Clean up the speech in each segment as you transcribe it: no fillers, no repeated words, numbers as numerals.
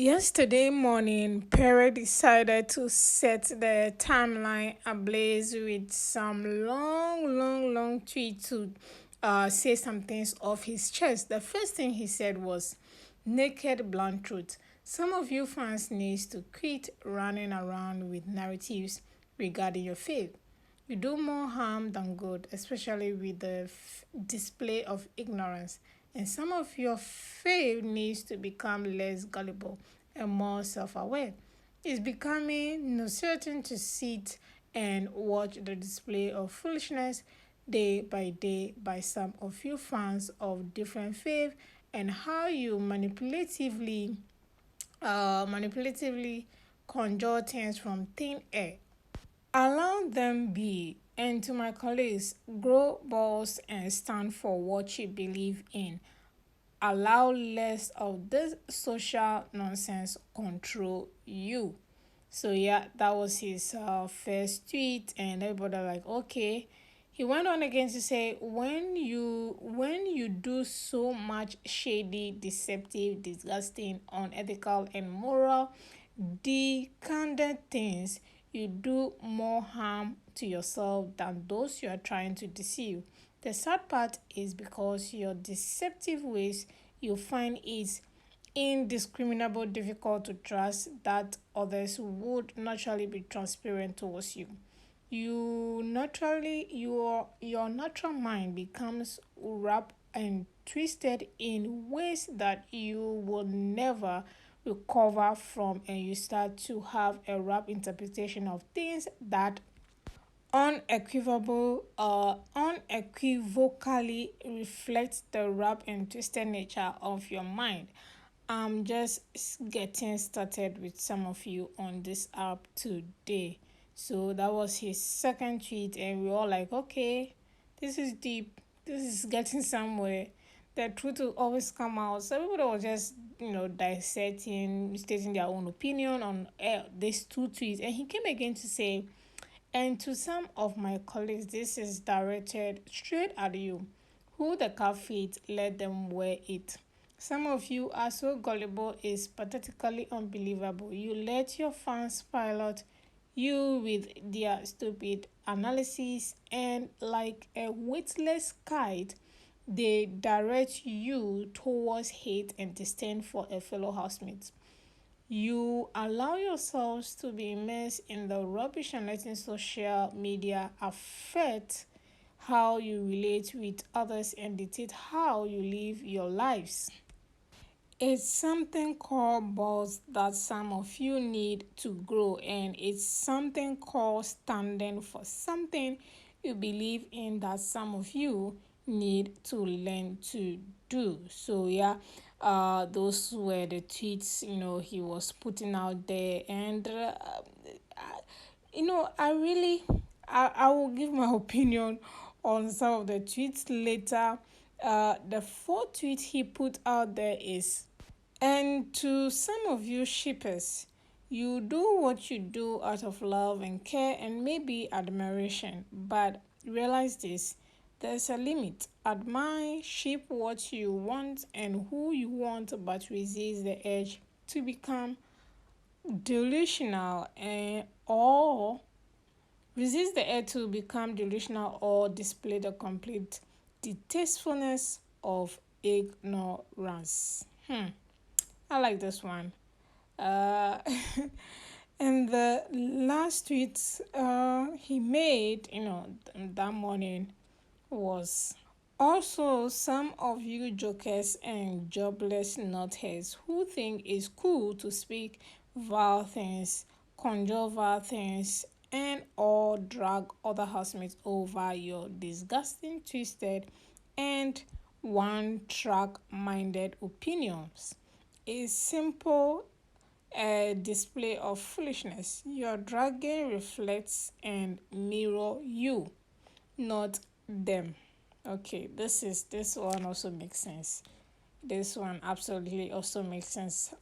Yesterday morning, Pere decided to set the timeline ablaze with some long tweet to say some things off his chest. The first thing he said was naked blunt truth. Some of you fans needs to quit running around with narratives regarding your faith. You do more harm than good, especially with the display of ignorance. And some of your faith needs to become less gullible and more self aware. It's becoming no certain to sit and watch the display of foolishness day by day by some of you fans of different faith and how you manipulatively conjure things from thin air. Allow them be, and to my colleagues, grow balls and stand for what you believe in. Allow less of this social nonsense control you. So yeah, that was his first tweet, and everybody like, okay. He went on again to say, when you do so much shady, deceptive, disgusting, unethical, and moral, decandent things, you do more harm to yourself than those you are trying to deceive. The sad part is because your deceptive ways, you find it indiscriminable difficult to trust that others would naturally be transparent towards you. Your natural mind becomes wrapped and twisted in ways that you will never recover from, and you start to have a wrap interpretation of things that unequivocally reflects the wrap and twisted nature of your mind. I'm just getting started with some of you on this app today. So that was his second tweet, and we're all like, okay, this is deep. This is getting somewhere. The truth will always come out. So everybody was just, dissecting, stating their own opinion on these two tweets. And he came again to say, and to some of my colleagues, this is directed straight at you. Who the cat fit, let them wear it. Some of you are so gullible, it's pathetically unbelievable. You let your fans pilot you with their stupid analysis, and like a weightless kite, they direct you towards hate and disdain for a fellow housemate. You allow yourselves to be immersed in the rubbish and letting social media affect how you relate with others and dictate how you live your lives. It's something called balls that some of you need to grow, and it's something called standing for something you believe in that some of you need to learn to do. So yeah, those were the tweets he was putting out there, and I really, I will give my opinion on some of the tweets later. The fourth tweet he put out there is, and to some of you shippers, you do what you do out of love and care and maybe admiration, but realize this, there's a limit. Admire, ship what you want and who you want, but resist the urge to become delusional or resist the urge to become delusional or display the complete distastefulness of ignorance. I like this one. Uh, and the last tweet he made, that morning was, also some of you jokers and jobless nutheads who think it's cool to speak vile things, conjure vile things, and or drag other housemates over your disgusting, twisted, and one-track minded opinions. A simple display of foolishness. Your dragging reflects and mirror you, not them. Okay, this one also makes sense. This one absolutely also makes sense.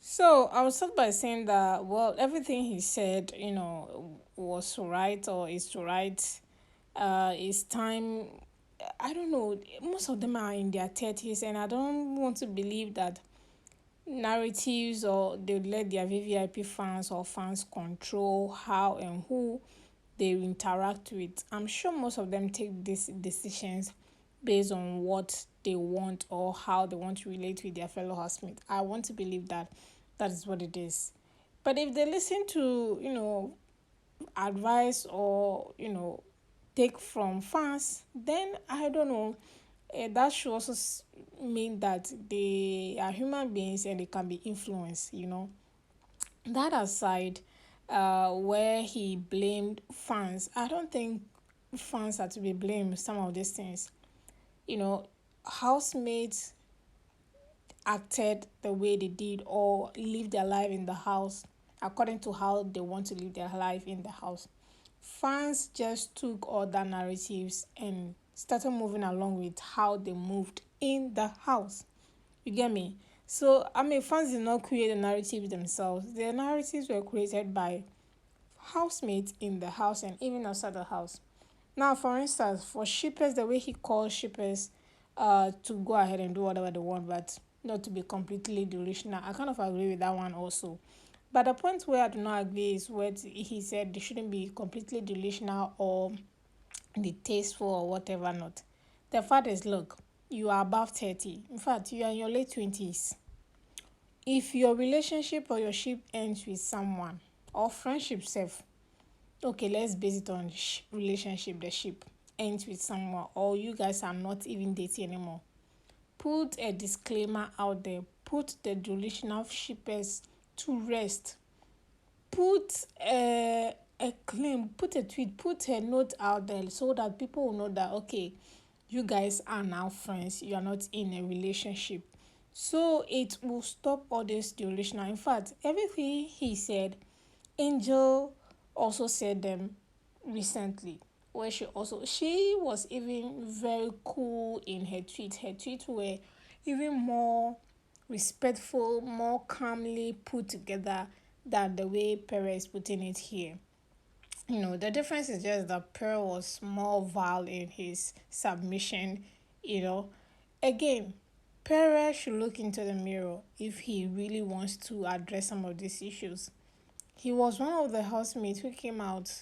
So I will start by saying that, well, everything he said, was right or is right. It's time. I don't know. Most of them are in their 30s, and I don't want to believe that narratives, or they let their VVIP fans or fans control how and who they interact with. I'm sure most of them take these decisions based on what they want or how they want to relate with their fellow housemates. I want to believe that that is what it is. But if they listen to, advice or, take from fans, then I don't know. That should also mean that they are human beings and they can be influenced. That aside, where he blamed fans, I don't think fans are to be blamed some of these things. You know, housemates acted the way they did or lived their life in the house according to how they want to live their life in the house. Fans just took all the narratives and started moving along with how they moved in the house. You get me? So, I mean, fans did not create the narratives themselves. The narratives were created by housemates in the house and even outside the house. Now, for instance, for shippers, the way he calls shippers to go ahead and do whatever they want, but not to be completely delusional, I kind of agree with that one also. But the point where I do not agree is where he said they shouldn't be completely delusional or distasteful or whatever not. The fact is, look, you are above 30. In fact, you are in your late 20s. If your relationship or your ship ends with someone, or friendship self, okay, let's base it on relationship, the ship ends with someone, or you guys are not even dating anymore. Put a disclaimer out there. Put the delusional shippers to rest. Put a claim, put a tweet, put a note out there so that people will know that, okay, you guys are now friends, you are not in a relationship. So it will stop all this delusional. In fact, everything he said, Angel also said them recently, where she was even very cool in her tweets. Her tweets were even more respectful, more calmly put together than the way Pere is putting it here. The difference is just that Pere was more vile in his submission. you know. Again, Pere should look into the mirror if he really wants to address some of these issues. He was one of the housemates who came out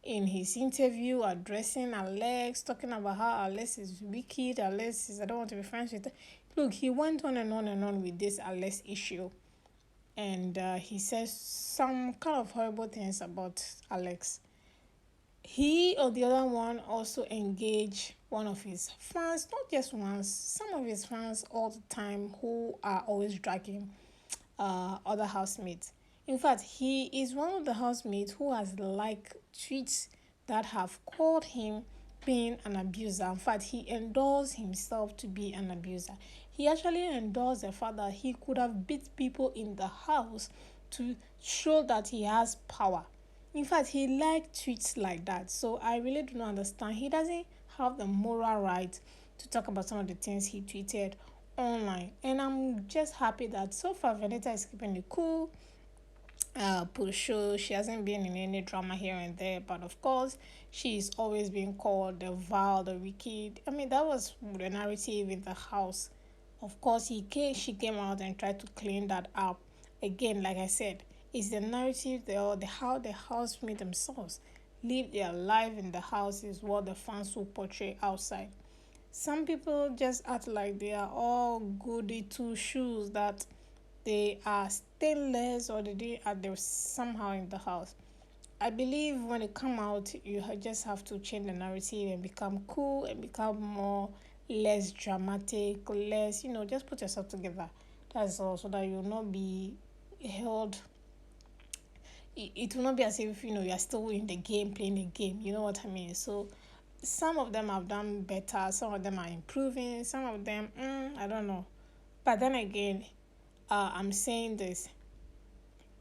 in his interview addressing Alex, talking about how Alex is wicked, Alex is, I don't want to be friends with her. Look, he went on and on and on with this Alex issue. And he says some kind of horrible things about Alex. He or the other one also engaged one of his fans, not just once, some of his fans all the time who are always dragging other housemates. In fact, he is one of the housemates who has liked tweets that have called him being an abuser. In fact, he endorsed himself to be an abuser. He actually endorsed the fact that he could have beat people in the house to show that he has power. In fact, he liked tweets like that. So I really do not understand. He doesn't have the moral right to talk about some of the things he tweeted online. And I'm just happy that so far Venita is keeping it cool. Pusho, she hasn't been in any drama here and there, but of course, she's always been called the vile, the wicked. I mean, that was the narrative in the house. Of course, she came out and tried to clean that up. Again, like I said, it's the narrative, how the housemate themselves live their life in the house is what the fans will portray outside. Some people just act like they are all goody two shoes, that they are stainless or they are there somehow in the house. I believe when it come out, you just have to change the narrative and become cool and become more less dramatic, less, just put yourself together. That's all, so that you will not be held. It will not be as if you are still in the game, playing the game. You know what I mean? So some of them have done better, some of them are improving, some of them, I don't know. But then again, I'm saying this.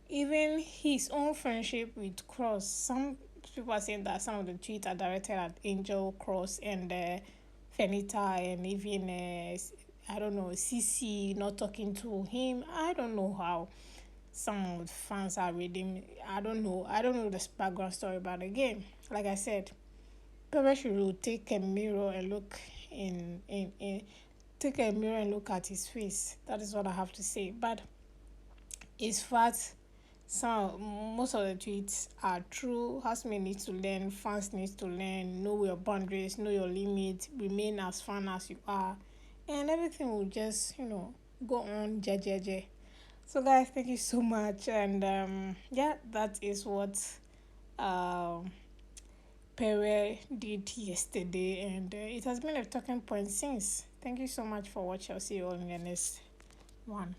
Even his own friendship with Cross, some people are saying that some of the tweets are directed at Angel, Cross, and Fenita, and even I don't know, CC not talking to him. I don't know how some of the fans are reading. I don't know. I don't know the background story, but again, like I said, Pere should take a mirror and look in take a mirror and look at his face. That is what I have to say. But it's fact. Most of the tweets are true. Housemates need to learn, fans need to learn, know your boundaries, know your limits, remain as fun as you are, and everything will just, go on jejeje. So guys, thank you so much, and yeah, that is what um Pere did yesterday, and it has been a talking point since. Thank you so much for watching. I'll see you all in the next one.